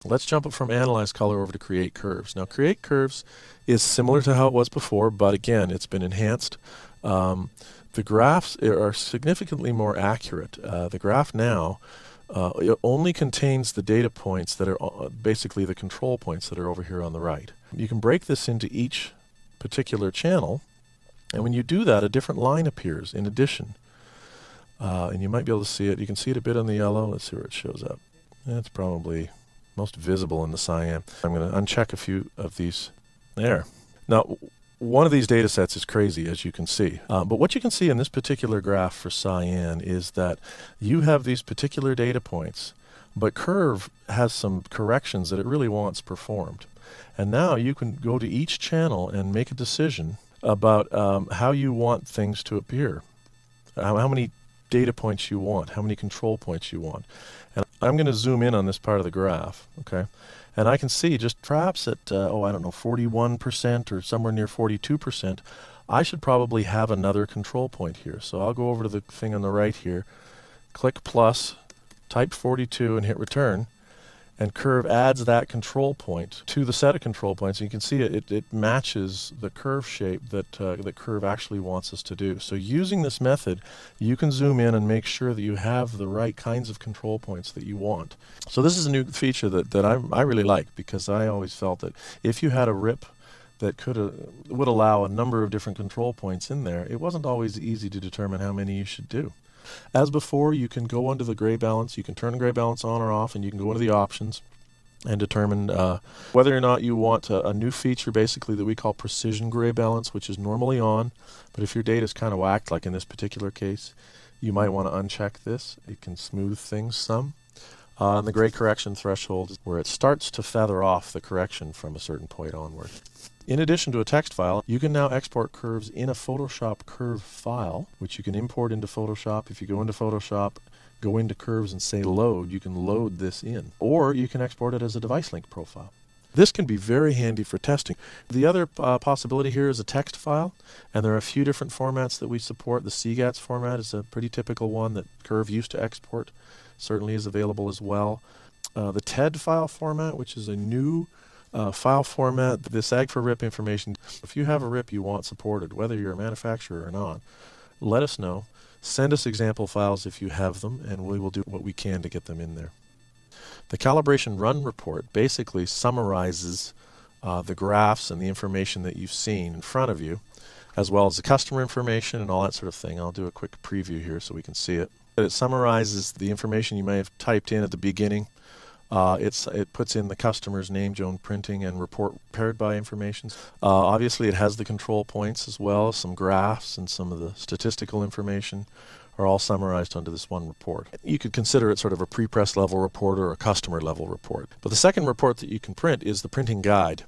Let's jump from Analyze Color over to Create Curves. Now, Create Curves is similar to how it was before, but again, it's been enhanced. The graphs are significantly more accurate. The graph now it only contains the data points that are basically the control points that are over here on the right. You can break this into each particular channel, and when you do that, a different line appears in addition. And you might be able to see it. You can see it a bit on the yellow. Let's see where it shows up. It's probably most visible in the cyan. I'm going to uncheck a few of these there. Now, one of these data sets is crazy, as you can see. But what you can see in this particular graph for cyan is that you have these particular data points, but Curve has some corrections that it really wants performed. And now you can go to each channel and make a decision about how you want things to appear, how many data points you want, how many control points you want. And I'm going to zoom in on this part of the graph, okay? And I can see just perhaps at, I don't know, 41% or somewhere near 42%, I should probably have another control point here. So I'll go over to the thing on the right here, click plus, type 42 and hit return, and Curve adds that control point to the set of control points. And you can see it matches the curve shape that Curve actually wants us to do. So using this method, you can zoom in and make sure that you have the right kinds of control points that you want. So this is a new feature that I really like, because I always felt that if you had a RIP that would allow a number of different control points in there, it wasn't always easy to determine how many you should do. As before, you can go under the gray balance, you can turn gray balance on or off, and you can go into the options and determine whether or not you want a new feature basically that we call precision gray balance, which is normally on, but if your data is kind of whacked, like in this particular case, you might want to uncheck this. It can smooth things some. And the gray correction threshold is where it starts to feather off the correction from a certain point onward. In addition to a text file, you can now export curves in a Photoshop curve file, which you can import into Photoshop. If you go into Photoshop, go into Curves and say load, you can load this in. Or you can export it as a device link profile. This can be very handy for testing. The other possibility here is a text file, and there are a few different formats that we support. The CGATS format is a pretty typical one that Curve used to export, certainly is available as well. The TED file format, which is a new file format, the SAG for RIP information. If you have a RIP you want supported, whether you're a manufacturer or not, let us know. Send us example files if you have them, and we will do what we can to get them in there. The Calibration Run Report basically summarizes the graphs and the information that you've seen in front of you, as well as the customer information and all that sort of thing. I'll do a quick preview here so we can see it. It summarizes the information you may have typed in at the beginning. It puts in the customer's name, Joan Printing, and report paired by information. Obviously, it has the control points as well. Some graphs and some of the statistical information are all summarized under this one report. You could consider it sort of a pre-press level report or a customer level report. But the second report that you can print is the printing guide.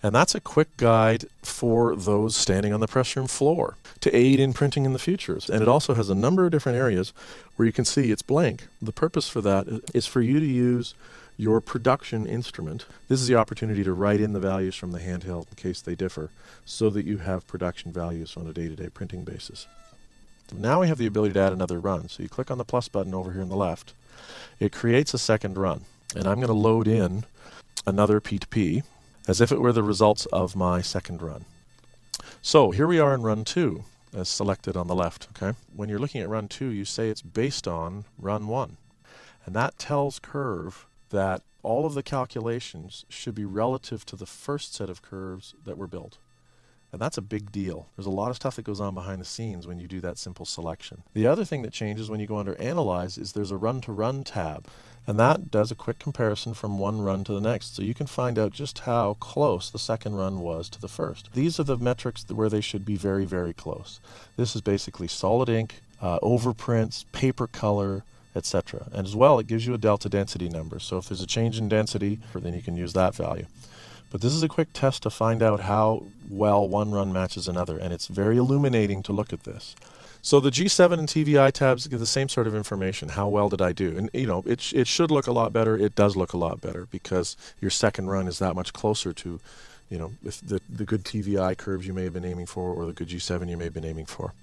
And that's a quick guide for those standing on the press room floor to aid in printing in the future. And it also has a number of different areas where you can see it's blank. The purpose for that is for you to use your production instrument. This is the opportunity to write in the values from the handheld in case they differ, so that you have production values on a day-to-day printing basis. Now we have the ability to add another run. So you click on the plus button over here on the left. It creates a second run. And I'm going to load in another P2P as if it were the results of my second run. So here we are in run 2, as selected on the left. Okay. When you're looking at run 2, you say it's based on run 1. And that tells Curve that all of the calculations should be relative to the first set of curves that were built. And that's a big deal. There's a lot of stuff that goes on behind the scenes when you do that simple selection. The other thing that changes when you go under Analyze is there's a Run-to-Run tab. And that does a quick comparison from one run to the next. So you can find out just how close the second run was to the first. These are the metrics where they should be very, very close. This is basically solid ink, overprints, paper color, etc. And as well, it gives you a delta density number. So if there's a change in density, then you can use that value. But this is a quick test to find out how well one run matches another, and it's very illuminating to look at this. So the G7 and TVI tabs give the same sort of information. How well did I do? And you know, it should look a lot better. It does look a lot better because your second run is that much closer to with the good TVI curves you may have been aiming for, or the good G7 you may have been aiming for.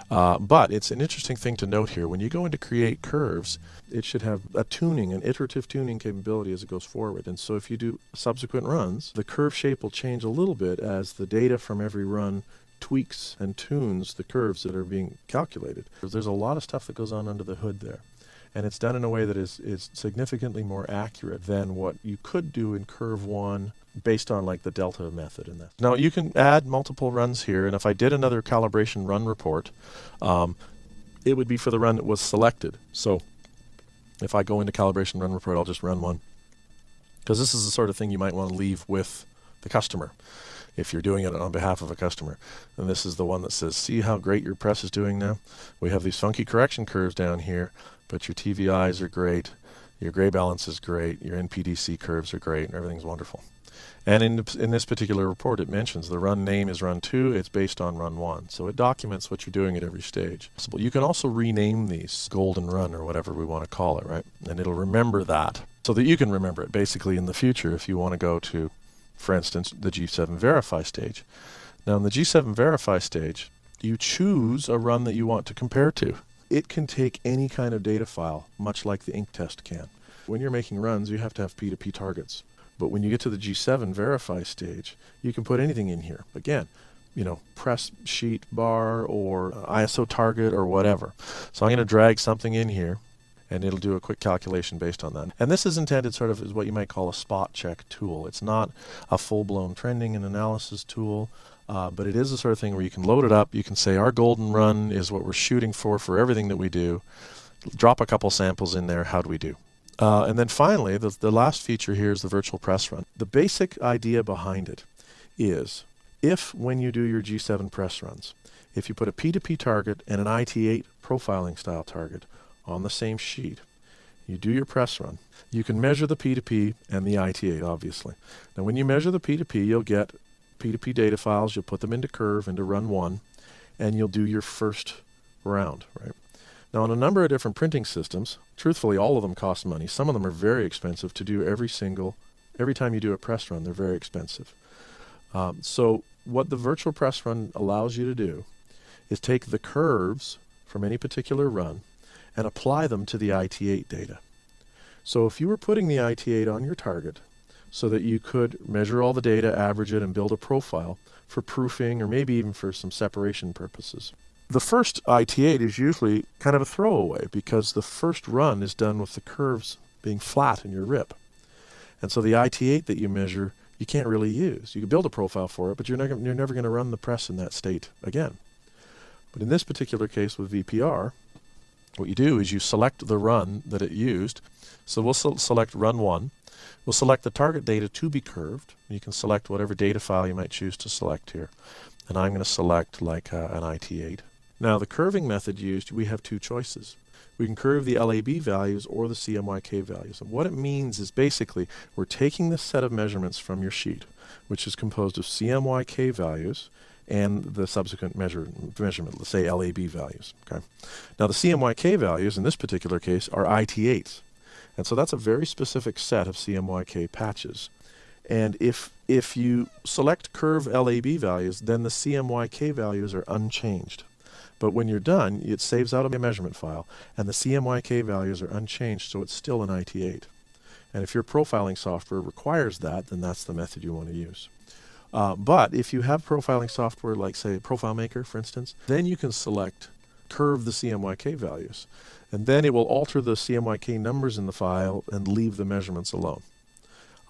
But it's an interesting thing to note here. When you go into create curves, it should have an iterative tuning capability as it goes forward. And so if you do subsequent runs, the curve shape will change a little bit as the data from every run tweaks and tunes the curves that are being calculated. There's a lot of stuff that goes on under the hood there. And it's done in a way that is significantly more accurate than what you could do in Curve1 based on like the delta method in that. Now you can add multiple runs here, and if I did another calibration run report, it would be for the run that was selected. So if I go into calibration run report, I'll just run one, because this is the sort of thing you might want to leave with the customer if you're doing it on behalf of a customer. And this is the one that says, see how great your press is doing now? We have these funky correction curves down here, but your TVIs are great, your gray balance is great, your NPDC curves are great, and everything's wonderful. And in this particular report, it mentions the run name is run 2, it's based on run 1. So it documents what you're doing at every stage. You can also rename these golden run or whatever we want to call it, right? And it'll remember that so that you can remember it basically in the future if you want to go to, for instance, the G7 verify stage. Now in the G7 verify stage, you choose a run that you want to compare to. It can take any kind of data file, much like the ink test can. When you're making runs, you have to have P2P targets. But when you get to the G7 verify stage, you can put anything in here. Again, press sheet bar or ISO target or whatever. So I'm going to drag something in here, and it'll do a quick calculation based on that. And this is intended sort of as what you might call a spot check tool. It's not a full-blown trending and analysis tool, but it is the sort of thing where you can load it up. You can say our golden run is what we're shooting for everything that we do. Drop a couple samples in there. How do we do? And then finally, the last feature here is the virtual press run. The basic idea behind it is if when you do your G7 press runs, if you put a P2P target and an IT8 profiling style target on the same sheet, you do your press run, you can measure the P2P and the IT8 obviously. Now when you measure the P2P, you'll get P2P data files, you'll put them into Curve, into run 1, and you'll do your first round, right? Now on a number of different printing systems, truthfully all of them cost money. Some of them are very expensive to do every time you do a press run, they're very expensive. So what the virtual press run allows you to do is take the curves from any particular run and apply them to the IT8 data. So if you were putting the IT8 on your target so that you could measure all the data, average it, and build a profile for proofing or maybe even for some separation purposes, the first IT8 is usually kind of a throwaway because the first run is done with the curves being flat in your RIP. And so the IT8 that you measure, you can't really use. You can build a profile for it, but you're never going to run the press in that state again. But in this particular case with VPR, what you do is you select the run that it used. So we'll select run 1. We'll select the target data to be curved. You can select whatever data file you might choose to select here. And I'm going to select like an IT8. Now the curving method used, we have two choices. We can curve the LAB values or the CMYK values. And what it means is basically we're taking this set of measurements from your sheet, which is composed of CMYK values and the subsequent measurement, let's say LAB values. Okay. Now the CMYK values in this particular case are IT8s. And so that's a very specific set of CMYK patches. And if you select curve LAB values, then the CMYK values are unchanged. But when you're done, it saves out a measurement file, and the CMYK values are unchanged, so it's still an IT8. And if your profiling software requires that, then that's the method you want to use. But if you have profiling software like, say, Profile Maker, for instance, then you can select curve the CMYK values. And then it will alter the CMYK numbers in the file and leave the measurements alone.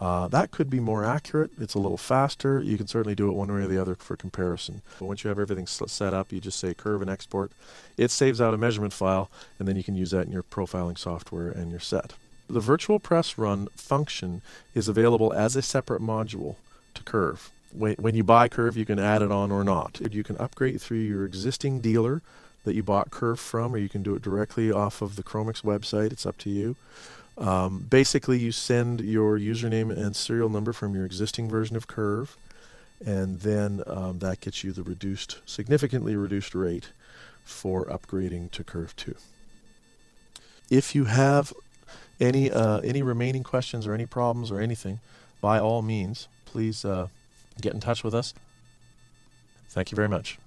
That could be more accurate. It's a little faster. You can certainly do it one way or the other for comparison. But once you have everything set up, you just say curve and export. It saves out a measurement file, and then you can use that in your profiling software and you're set. The virtual press run function is available as a separate module to Curve. When you buy Curve, you can add it on or not. You can upgrade through your existing dealer that you bought Curve from, or you can do it directly off of the CHROMiX website. It's up to you. Basically, you send your username and serial number from your existing version of Curve, and then that gets you the significantly reduced rate for upgrading to Curve2. If you have any remaining questions or any problems or anything, by all means, please get in touch with us. Thank you very much.